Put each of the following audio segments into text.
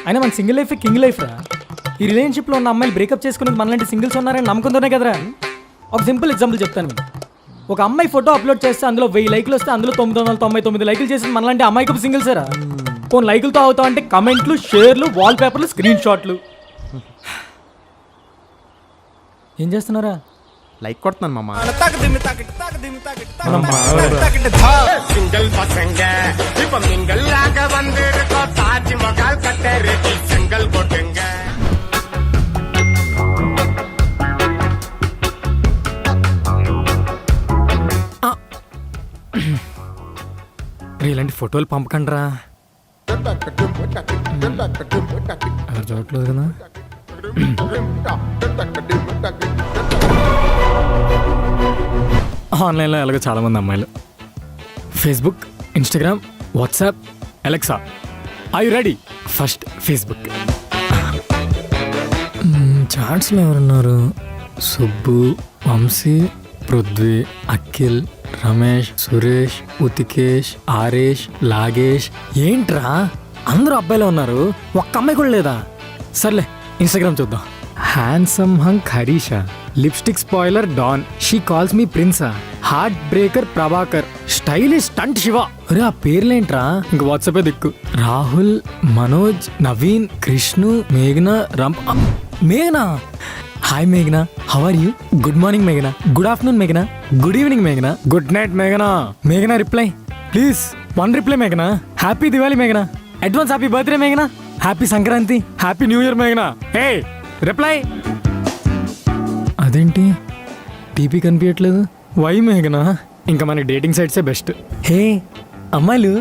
అయినా మన single life king life రా. ఈ రిలేషన్షిప్లో ఉన్న అమ్మాయిలు బ్రేకప్ చేసుకునేది మనలాంటి సింగిల్స్ ఉన్నారని నమ్మకంతోనే కదరా. ఒక సింపుల్ ఎగ్జాంపుల్ చెప్తాను మీకు. ఒక అమ్మాయి ఫోటో అప్లోడ్ చేస్తే అందులో 1000 లైకులు వస్తే అందులో 999 లైకులు చేసి మనలాంటి అమ్మాయికి సింగిల్సేరా. ఫోన్ లైకులతో అవుతావు అంటే కమెంట్లు, షేర్లు, వాల్ పేపర్లు, స్క్రీన్ షాట్లు. ఏం చేస్తున్నారా? లైక్ కొడుతున్నాను మామ. సింగల్ పసంగ இப்ப மிங்கல் ஆக வந்திருக்கோம் தாஜ் மகால் கட்டருக்கு செங்கல் போட்டுங்க. ఇలాంటి ఫోటోలు పంపకండి రా. ఎవరు చూడట్లేదు కదా. ఆన్లైన్లో ఎలాగో చాలామంది అమ్మాయిలు. Facebook, Instagram, WhatsApp, Alexa I you ready? First Facebook. చాట్స్లో ఎవరున్నారు? సుబ్బు, వంశీ, పృథ్వీ, అఖిల్, రమేష్, సురేష్, ఉతికేష్, ఆరేష్, లాగేష్. ఏంట్రా అందరూ అబ్బాయిలో ఉన్నారు, ఒక్క అమ్మాయి కూడా లేదా? సర్లే ఇన్స్టాగ్రామ్ చూద్దాం. Handsome hunk Harisha, lipstick spoiler Don, she calls me ప్రిన్సా, heart breaker Prabhakar, stylish stunt Shiva. అరే ఆ పేర్లేంట్రా, ఇంక వాట్సాపే దిక్కు. రాహుల్, మనోజ్, నవీన్, కృష్ణు, మేఘనా, మేఘనా. హాయ్ మేఘనా, how are you? Good morning మేఘనా, గుడ్ ఆఫ్టర్నూన్ మేఘనా, గుడ్ ఈవినింగ్ మేఘనా, గుడ్ నైట్ మేఘనా. మేఘనా రిప్లై ప్లీజ్, 1 రిప్లై మేఘనా. హ్యాపీ దివాళీ మేఘనా, అడ్వాన్స్ హ్యాపీ బర్త్డే మేఘనా, happy Sankranti, happy new year మేఘనా. హే రిప్లై. అదేంటి టీపీ కనిపించట్లేదు? వై మేఘనా? ఇంకా మన డేటింగ్ సైట్సే బెస్ట్. హే అమ్మాయిలు.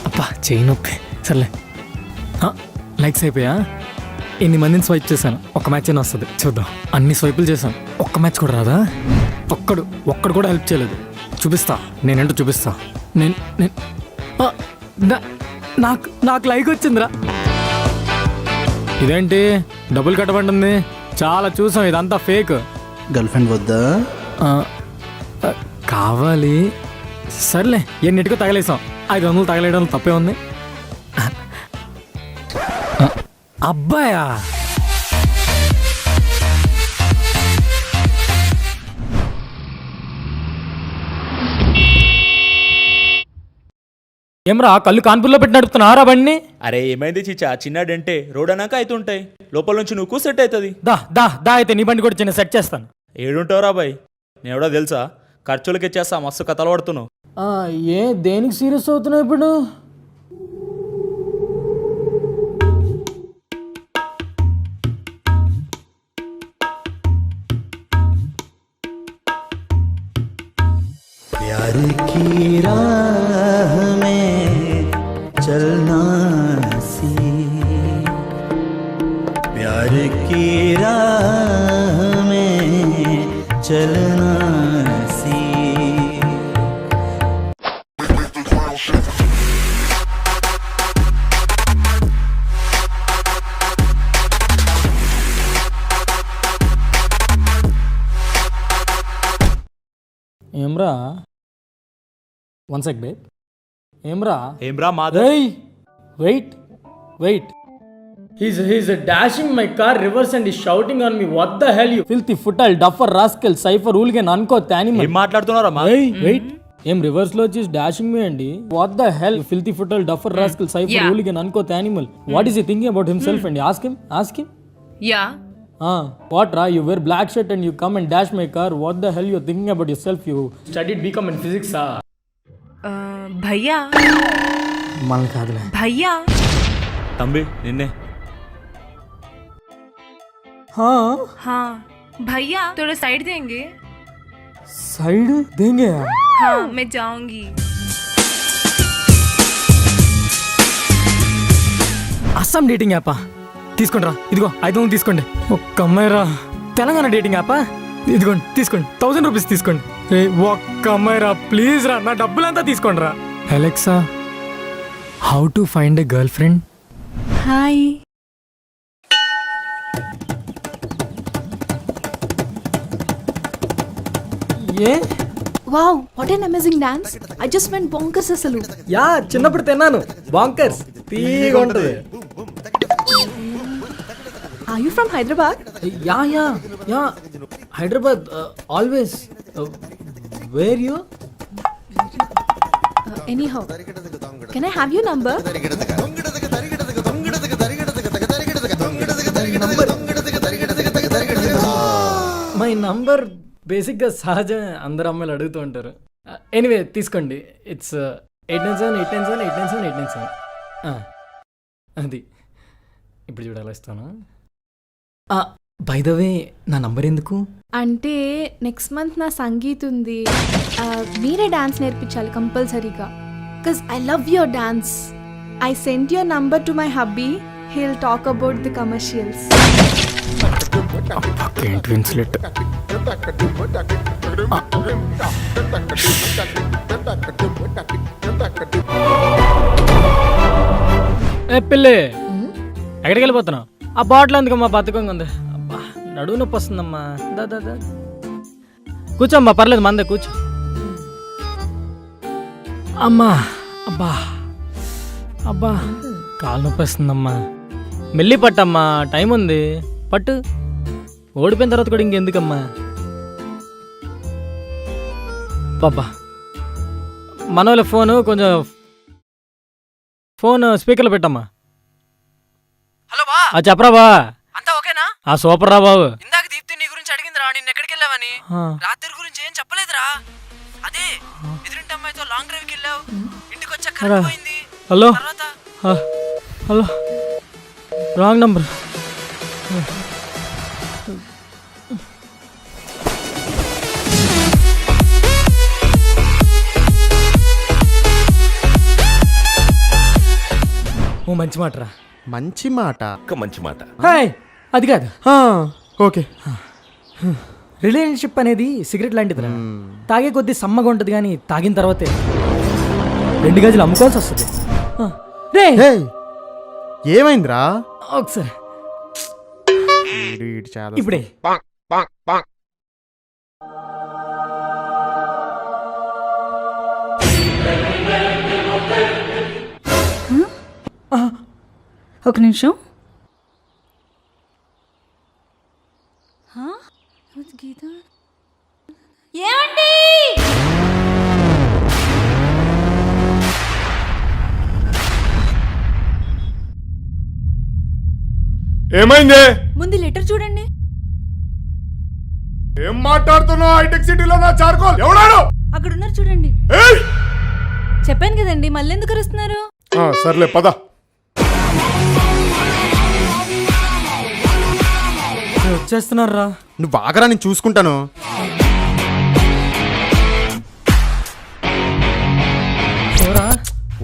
అబ్బా చేయి నొప్పి. సర్లే లైక్స్ అయిపోయా? ఎన్ని మందిని స్వైప్ చేశాను, ఒక్క మ్యాచ్ అయినా వస్తుంది చూద్దాం. అన్ని స్వైపులు చేశాను, ఒక్క మ్యాచ్ కూడా రాదా? ఒక్కడు కూడా హెల్ప్ చేయలేదు. చూపిస్తా, నేనేంటో చూపిస్తా. నాకు లైక్ వచ్చిందిరా. ఇదేంటి డబ్బులు కట్టమంటుంది? చాలా చూసాం, ఇదంతా ఫేక్. గర్ల్ ఫ్రెండ్ వద్దా? కావాలి. సర్లే ఎన్నిటికో తగలేసాం. 500 తగలేయడం తప్పే ఉంది. అబ్బాయా? ఏమ్రా కళ్ళు కాన్పూర్లో పెట్టి నడుపుతున్నారా బండి? అరే ఏమైంది చిచ్చా, చిన్నాడంటే రోడ్ అన్నాక అవుతుంటాయి, లోపల నుంచి నువ్వు సెట్ అవుతుంది. దా అయితే నీ బండి కూడా చిన్న సెట్ చేస్తాను. ఏడుంటావురా బాయ్, నేనెవడో తెలుసా? ఖర్చులకి ఇచ్చేస్తా, మస్తు కథలు పడుతున్నావు. ఏ దేనికి సీరియస్ అవుతున్నావు ఇప్పుడు? प्यार की राह में चलना सी, प्यार की राह में चलना सी. ఏమ్రా వన్ సెక్ బేబ్. ఏమ్రా Madhav? Wait. He's dashing my car reverse and he's shouting on me. What the hell you filthy football duffer rascal cipher hooligan uncooked animal. ఏం మాట్లాడుతున్నారా మా? Wait. ఏం రివర్స్ లో వచ్చి డాషింగ్ మీ అండి? What the hell filthy futile duffer rascal cipher hooligan uncouth animal. What is he thinking about himself అండి? Ask him. Ya what రా, you wear black shirt and you come and dash my car. What the hell you thinking about yourself? You studied BCom in physics. భయ్యా మన కాదులే. భయ్యా తంబి నిన్నే. हाँ भैया थोड़ा साइड देंगे? साइड देंगे? हाँ मैं जाऊंगी. అస్సాం డేటింగ్ యాపా తీసుకోండి రా. ఇదిగో 500 తీసుకోండి. ఒక్క అమ్మాయి రా. తెలంగాణ డేటింగ్ యాపా ఇదిగోండి, తీసుకోండి. 1000 రూపీస్ తీసుకోండి. ఒక్క అమ్మాయి రా ప్లీజ్ రా, నా డబ్బులంతా తీసుకోండి రా. Alexa, how to find a girlfriend? Hi. Wow what an amazing dance I just went bonkers అసలు. యా చిన్నప్పుడు తిన్నాను బాంకర్స్ తీగా ఉంటుంది. Are you from Hyderabad? Ya ya ya Hyderabad always. Where you? Anyhow can I have your number? My number బేసిక్గా సహజం, అందరు అమ్మాయిలు అడుగుతూ ఉంటారు. ఎనీవే తీసుకోండి. ఇట్స్ 897. అది ఇప్పుడు చూడాలి ఇస్తాను. బై ద వే నా నంబర్ ఎందుకు? అంటే నెక్స్ట్ మంత్ నా సంగీత్ ఉంది. మీరే డాన్స్ నేర్పించాలి కంపల్సరీగా. Because I love your dance. I sent your number to my hubby. He'll talk about the commercials. ట్విన్స్లెట్. ఏ పిల్లి ఎక్కడికి వెళ్ళిపోతున్నావు? ఆ బాటిల్ ఎందుకమ్మా బతుకంగా ఉంది? అబ్బా నడువు నొప్పి వస్తుందమ్మా. దా కూర్చోమ్మా, పర్లేదు మందే కూర్చో. అమ్మా అబ్బా అబ్బా కాలు నొప్పి వస్తుందమ్మా. మెల్లి పట్టమ్మా, టైం ఉంది, పట్టు. ఓడిపోయిన తర్వాత కూడా ఇంకెందుకమ్మా? బాబా మనోళ్ళ కొంచెం ఫోన్ స్పీకర్లో పెట్టమ్మా. హలో బా, చెప్పరా బా. అంతా ఓకేనా? సూపర్ రా బాబు. ఇందాక దీప్తి నీ గురించి అడిగిందిరా, నిన్న ఎక్కడికి వెళ్ళావని. రాత్రి గురించి ఏం చెప్పలేదురా. అదే ఎదురింటి అమ్మాయితో లాంగ్ డ్రైవ్కి వెళ్ళావు, ఇంటికి వచ్చా కరెంట్ పోయింది. హలో తర్వాత హలో రాంగ్ నంబర్. ఓ మంచి మాట రా. మంచి మాట. మంచి మాట. హాయ్ అది కాదు. ఓకే. రిలేషన్షిప్ అనేది సిగరెట్ లాంటిదిరా. తాగే కొద్దీ సమ్మగా ఉంటుంది, కానీ తాగిన తర్వాతే 2 గజాలు అమ్ముకోవాల్సి వస్తుంది. రే ఏమైందిరా? ఒకసారి ఈడు చాలా ఇప్పుడే. ఒక నిమిషం. గీత ఏమండి? ఏమైంది? ముందు లెటర్ చూడండి. ఏం మాట్లాడుతున్నావు? హైటెక్ సిటీలో నా చార్కోల్ ఎవడాడు? అక్కడ ఉన్నారు చూడండి. చెప్పాను కదండి, మళ్ళీ ఎందుకు అరుస్తున్నారు? సర్లే పద. వచ్చేస్తున్నారా? నువ్వు బాగా నేను చూసుకుంటాను.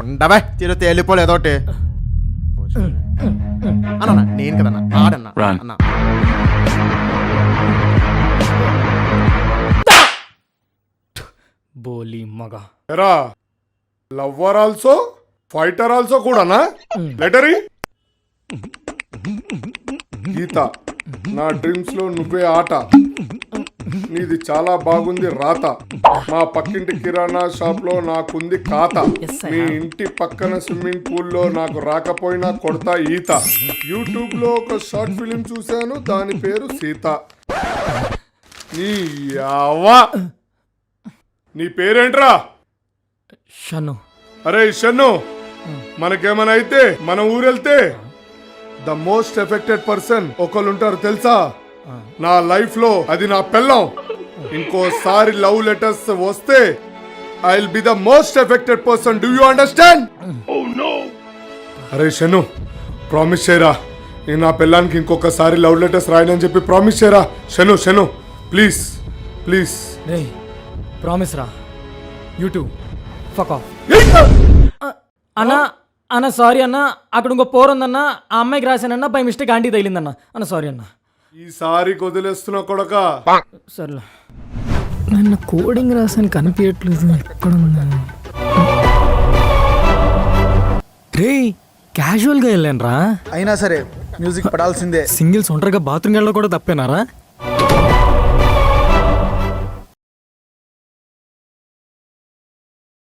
ఉండవే తీరు తేలిపోలేదోటి. అన్నా నేను కదన్నా ఆడన్నా అన్నా. బోలి మగ. ఎరా లవ్వర్ ఆల్సో ఫైటర్ ఆల్సో కూడానా? లెటరీ గీత, నా డ్రీమ్స్ లో నువ్వే ఆట. నీది చాలా బాగుంది రాత. మా పక్కింటి కిరాణా షాప్ లో నాకుంది ఖాతా. మీ ఇంటి పక్కన స్విమ్మింగ్ పూల్ లో నాకు రాకపోయినా కొడతా ఈత. యూట్యూబ్ లో ఒక షార్ట్ ఫిలిం చూశాను, దాని పేరు సీత. నీ యావా, నీ పేరేంట్రా? షన్ను. అరే షన్ను, మనకేమైనా అయితే మన ఊరెళ్తే ద మోస్ట్ ఎఫెక్టెడ్ పర్సన్ ఒకళ్ళుంటారు తెలుసా? నా లైఫ్ లో అది నా పెళ్ళం. ఇంకోసారి లవ్ లెటర్స్ వస్తే I will be the most affected person. Do you understand? అరే షను, ప్రామిస్ చేయరా, నేను నా పెళ్ళానికి ఇంకొకసారి లవ్ లెటర్స్ రాయనని చెప్పి ప్రామిస్ చేయరా. Shanu Shanu please please. రే ప్రామిస్ రా. YouTube fuck off. అన్నా అన్న సారీ అన్న, అక్కడ ఇంకో పోరుందన్న, ఆ అమ్మాయికి రాశానన్న, బై మిస్టేక్ ఆంటీ తగిలిందన్న. అన్న సారీ అన్న. ఈసారి వదిలేస్తున్నా కొడక. సర్లే. నన్ను కోడింగ్ రాసాను కనిపించట్లేదు. ఎక్కడుందా? రే క్యాజువల్గా వెళ్ళాను రా. అయినా సరే మ్యూజిక్ పడాల్సిందే. సింగిల్స్ ఒంటరిగా బాత్రూమ్ వెళ్ళడం కూడా తప్పేనారా?